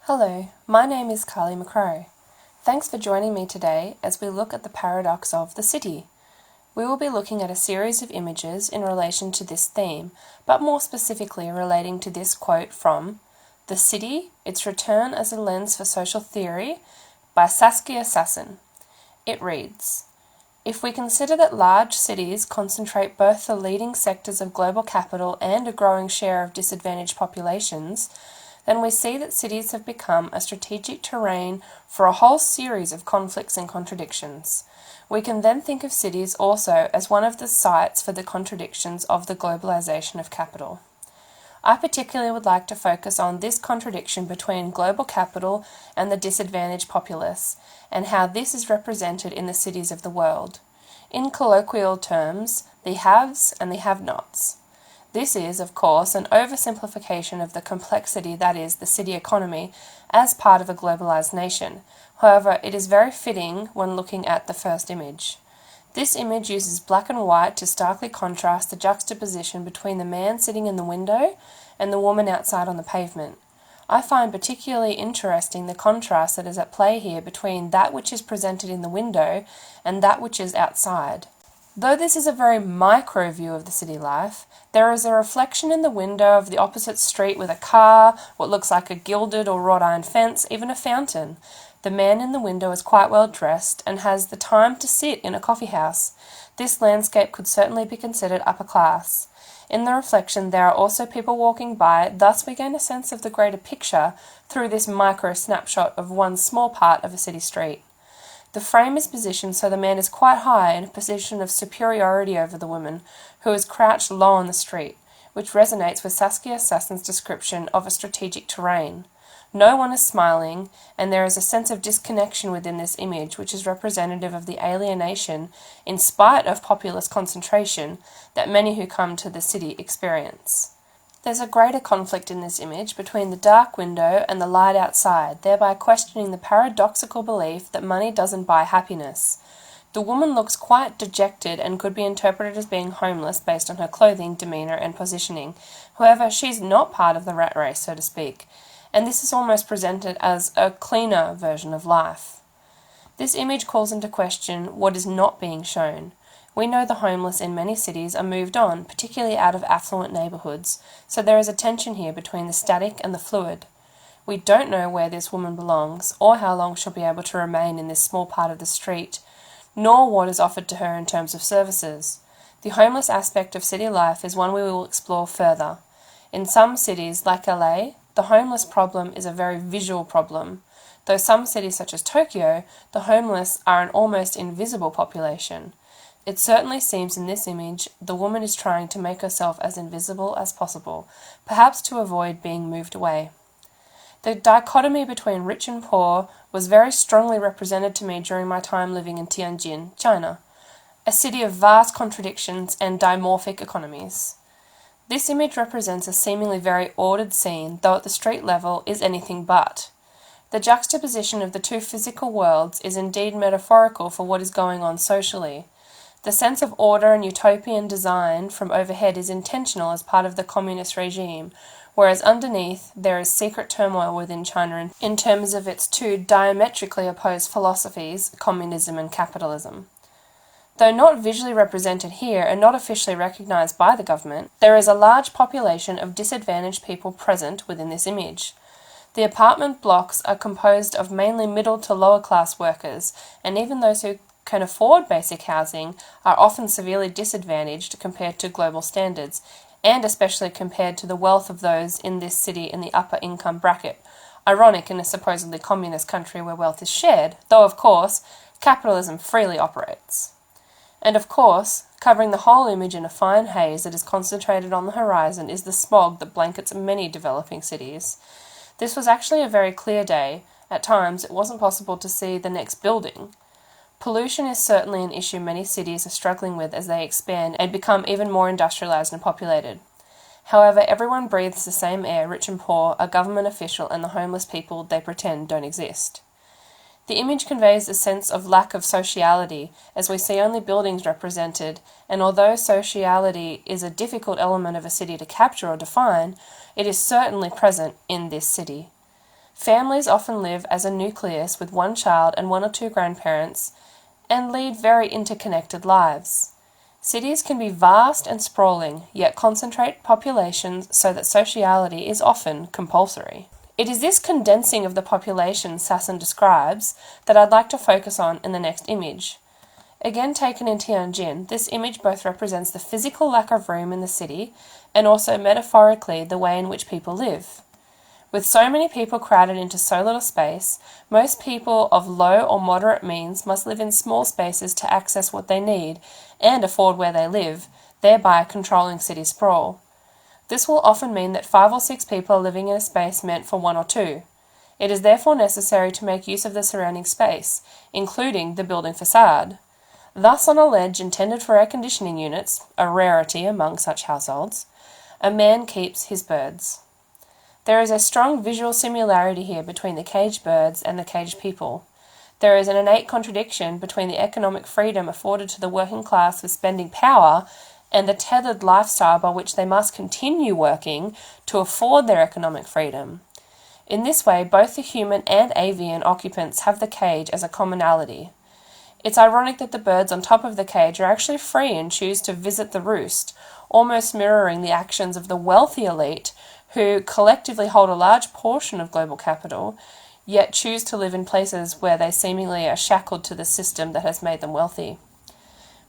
Hello, my name is Carly McCrow. Thanks for joining me today as we look at the paradox of the city. We will be looking at a series of images in relation to this theme, but more specifically relating to this quote from The City, Its Return as a Lens for Social Theory by Sassen. It reads, "If we consider that large cities concentrate both the leading sectors of global capital and a growing share of disadvantaged populations, then we see that cities have become a strategic terrain for a whole series of conflicts and contradictions. We can then think of cities also as one of the sites for the contradictions of the globalization of capital. I particularly would like to focus on this contradiction between global capital and the disadvantaged populace, and how this is represented in the cities of the world. In colloquial terms, the haves and the have-nots. This is, of course, an oversimplification of the complexity that is the city economy as part of a globalized nation. However, it is very fitting when looking at the first image. This image uses black and white to starkly contrast the juxtaposition between the man sitting in the window and the woman outside on the pavement. I find particularly interesting the contrast that is at play here between that which is presented in the window and that which is outside. Though this is a very micro view of the city life, there is a reflection in the window of the opposite street with a car, what looks like a gilded or wrought iron fence, even a fountain. The man in the window is quite well dressed and has the time to sit in a coffee house. This landscape could certainly be considered upper class. In the reflection there are also people walking by, thus we gain a sense of the greater picture through this micro snapshot of one small part of a city street. The frame is positioned so the man is quite high in a position of superiority over the woman, who is crouched low on the street, which resonates with Saskia Sassen's description of a strategic terrain. No one is smiling, and there is a sense of disconnection within this image which is representative of the alienation, in spite of populous concentration, that many who come to the city experience. There's a greater conflict in this image between the dark window and the light outside, thereby questioning the paradoxical belief that money doesn't buy happiness. The woman looks quite dejected and could be interpreted as being homeless based on her clothing, demeanour and positioning. However, she's not part of the rat race, so to speak, and this is almost presented as a cleaner version of life. This image calls into question what is not being shown. We know the homeless in many cities are moved on, particularly out of affluent neighbourhoods, so there is a tension here between the static and the fluid. We don't know where this woman belongs, or how long she'll be able to remain in this small part of the street, nor what is offered to her in terms of services. The homeless aspect of city life is one we will explore further. In some cities, like LA, the homeless problem is a very visual problem. Though some cities such as Tokyo, the homeless are an almost invisible population. It certainly seems in this image the woman is trying to make herself as invisible as possible, perhaps to avoid being moved away. The dichotomy between rich and poor was very strongly represented to me during my time living in Tianjin, China, a city of vast contradictions and dimorphic economies. This image represents a seemingly very ordered scene, though at the street level is anything but. The juxtaposition of the two physical worlds is indeed metaphorical for what is going on socially. The sense of order and utopian design from overhead is intentional as part of the communist regime, whereas underneath there is secret turmoil within China in terms of its two diametrically opposed philosophies, communism and capitalism. Though not visually represented here and not officially recognised by the government, there is a large population of disadvantaged people present within this image. The apartment blocks are composed of mainly middle to lower class workers, and even those who can afford basic housing are often severely disadvantaged compared to global standards, and especially compared to the wealth of those in this city in the upper income bracket. Ironic in a supposedly communist country where wealth is shared, though of course, capitalism freely operates. And of course, covering the whole image in a fine haze that is concentrated on the horizon is the smog that blankets many developing cities. This was actually a very clear day. At times, it wasn't possible to see the next building. Pollution is certainly an issue many cities are struggling with as they expand and become even more industrialized and populated. However, everyone breathes the same air, rich and poor, a government official and the homeless people they pretend don't exist. The image conveys a sense of lack of sociality, as we see only buildings represented, and although sociality is a difficult element of a city to capture or define, it is certainly present in this city. Families often live as a nucleus with one child and one or two grandparents and lead very interconnected lives. Cities can be vast and sprawling, yet concentrate populations so that sociality is often compulsory. It is this condensing of the population Sassen describes that I'd like to focus on in the next image. Again taken in Tianjin, this image both represents the physical lack of room in the city and also metaphorically the way in which people live. With so many people crowded into so little space, most people of low or moderate means must live in small spaces to access what they need and afford where they live, thereby controlling city sprawl. This will often mean that 5 or 6 people are living in a space meant for 1 or 2. It is therefore necessary to make use of the surrounding space, including the building facade. Thus, on a ledge intended for air conditioning units, a rarity among such households, a man keeps his birds. There is a strong visual similarity here between the caged birds and the caged people. There is an innate contradiction between the economic freedom afforded to the working class with spending power and the tethered lifestyle by which they must continue working to afford their economic freedom. In this way, both the human and avian occupants have the cage as a commonality. It's ironic that the birds on top of the cage are actually free and choose to visit the roost, almost mirroring the actions of the wealthy elite who collectively hold a large portion of global capital, yet choose to live in places where they seemingly are shackled to the system that has made them wealthy.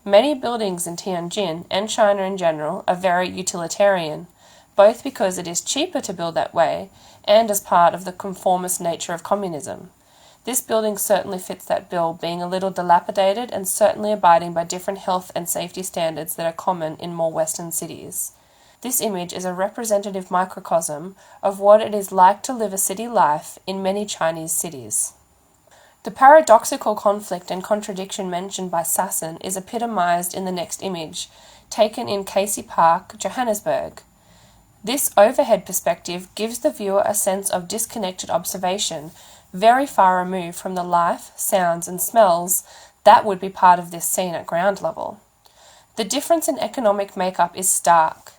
Many buildings in Tianjin and China in general are very utilitarian, both because it is cheaper to build that way and as part of the conformist nature of communism. This building certainly fits that bill, being a little dilapidated and certainly abiding by different health and safety standards that are common in more Western cities. This image is a representative microcosm of what it is like to live a city life in many Chinese cities. The paradoxical conflict and contradiction mentioned by Sassen is epitomized in the next image, taken in Casey Park, Johannesburg. This overhead perspective gives the viewer a sense of disconnected observation, very far removed from the life, sounds and smells that would be part of this scene at ground level. The difference in economic makeup is stark.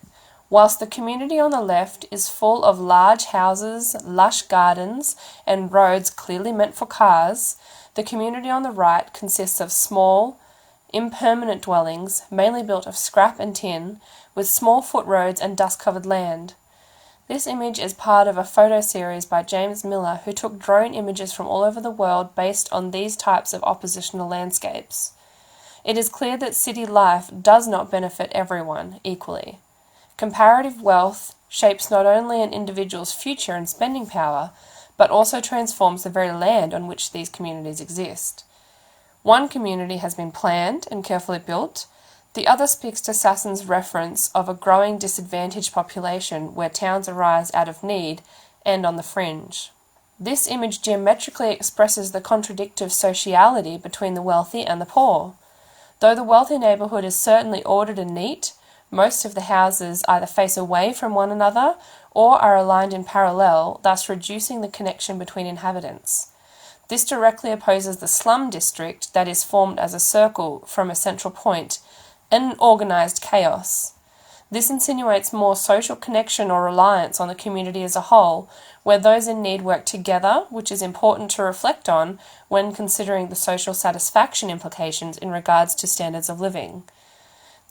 Whilst the community on the left is full of large houses, lush gardens, and roads clearly meant for cars, the community on the right consists of small, impermanent dwellings, mainly built of scrap and tin, with small foot-roads and dust-covered land. This image is part of a photo series by James Miller, who took drone images from all over the world based on these types of oppositional landscapes. It is clear that city life does not benefit everyone equally. Comparative wealth shapes not only an individual's future and spending power, but also transforms the very land on which these communities exist. One community has been planned and carefully built. The other speaks to Sassen's reference of a growing disadvantaged population where towns arise out of need and on the fringe. This image geometrically expresses the contradictive sociality between the wealthy and the poor. Though the wealthy neighbourhood is certainly ordered and neat, most of the houses either face away from one another or are aligned in parallel, thus reducing the connection between inhabitants. This directly opposes the slum district that is formed as a circle from a central point and organised chaos. This insinuates more social connection or reliance on the community as a whole, where those in need work together, which is important to reflect on when considering the social satisfaction implications in regards to standards of living.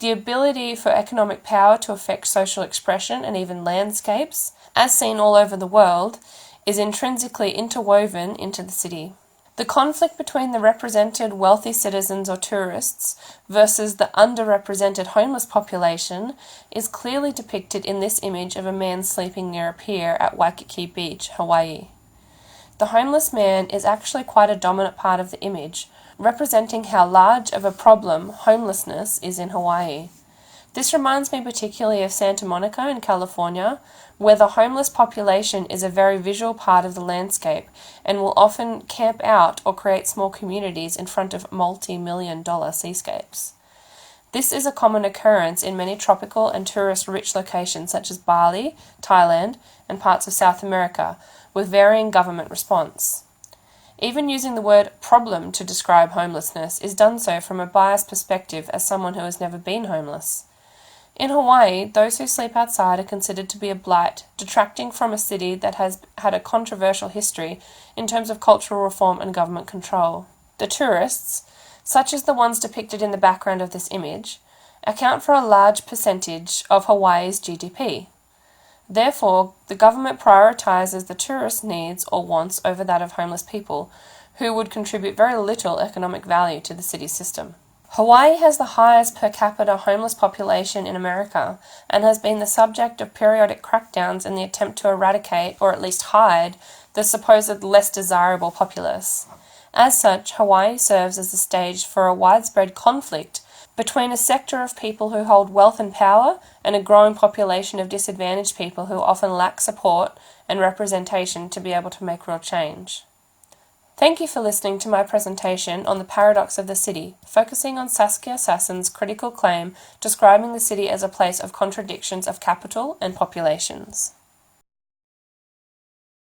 The ability for economic power to affect social expression and even landscapes, as seen all over the world, is intrinsically interwoven into the city. The conflict between the represented wealthy citizens or tourists versus the underrepresented homeless population is clearly depicted in this image of a man sleeping near a pier at Waikiki Beach, Hawaii. The homeless man is actually quite a dominant part of the image, representing how large of a problem homelessness is in Hawaii. This reminds me particularly of Santa Monica in California, where the homeless population is a very visual part of the landscape and will often camp out or create small communities in front of multi-million-dollar seascapes. This is a common occurrence in many tropical and tourist-rich locations such as Bali, Thailand, and parts of South America, with varying government response. Even using the word problem to describe homelessness is done so from a biased perspective as someone who has never been homeless. In Hawaii, those who sleep outside are considered to be a blight, detracting from a city that has had a controversial history in terms of cultural reform and government control. The tourists, such as the ones depicted in the background of this image, account for a large percentage of Hawaii's GDP. Therefore, the government prioritises the tourist needs or wants over that of homeless people, who would contribute very little economic value to the city system. Hawaii has the highest per capita homeless population in America and has been the subject of periodic crackdowns in the attempt to eradicate, or at least hide, the supposed less desirable populace. As such, Hawaii serves as the stage for a widespread conflict between a sector of people who hold wealth and power and a growing population of disadvantaged people who often lack support and representation to be able to make real change. Thank you for listening to my presentation on the paradox of the city, focusing on Saskia Sassen's critical claim describing the city as a place of contradictions of capital and populations.